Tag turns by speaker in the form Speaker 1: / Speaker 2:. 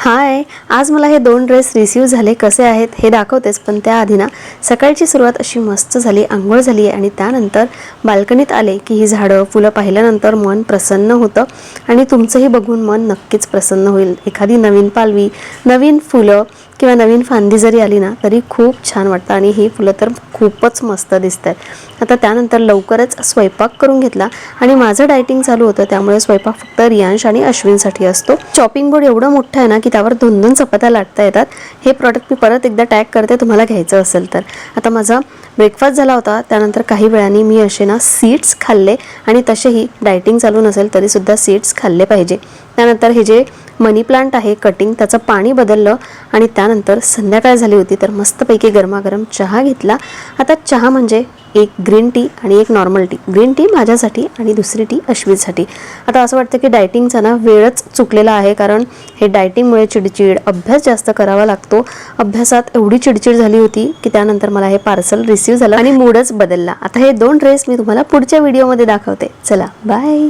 Speaker 1: हाय, आज मला हे 2 ड्रेस रिसीव झाले कसे आहेत हे दाखवतेच, पण त्याआधी ना सकाळची सुरुवात अशी मस्त झाली. अंघोळ झाली आणि त्यानंतर बाल्कनीत आले की ही झाडं फुलं पाहिल्यानंतर मन प्रसन्न होतं आणि तुमचंही बघून मन नक्कीच प्रसन्न होईल. एखादी नवीन पालवी, नवीन फुलं किंवा नवीन फांदी जरी आली ना तरी खूप छान वाटतं आणि ही फुलं तर खूपच मस्त दिसतात. आता त्यानंतर लवकरच स्वयंपाक करून घेतला आणि माझं डायटिंग चालू होतं, त्यामुळे स्वयंपाक फक्त रियांश आणि अश्विनसाठी असतो. चॉपिंग बोर्ड एवढं मोठं आहे ना की त्यावर 2-2 चपात्या लाटता येतात. हे प्रॉडक्ट मी परत एकदा टॅग करते तुम्हाला घ्यायचं असेल तर. आता माझा ब्रेकफास्ट झाला होता, त्यानंतर काही वेळाने मी असे ना सीड्स खाल्ले आणि तसेही डायटिंग चालू नसेल तरीसुद्धा सीड्स खाल्ले पाहिजे. त्यानंतर हे जे मनी प्लांट आहे कटिंग, त्याचं पाणी बदललं आणि त्यानंतर संध्याकाळ झाली होती तर मस्तपैकी गरमागरम चहा घेतला. आता चहा म्हणजे एक ग्रीन टी आणि एक नॉर्मल टी. ग्रीन टी माझ्यासाठी आणि दुसरी टी अश्विनसाठी. आता असं वाटतं की डायटिंगचा ना वेळच चुकलेला आहे, कारण हे डायटिंगमुळे चिडचिड, अभ्यास जास्त करावा लागतो. अभ्यासात एवढी चिडचिड झाली होती की त्यानंतर मला हे पार्सल रिसीव झालं आणि मूडच बदलला. आता हे 2 ड्रेस मी तुम्हाला पुढच्या व्हिडिओमध्ये दाखवते. चला बाय.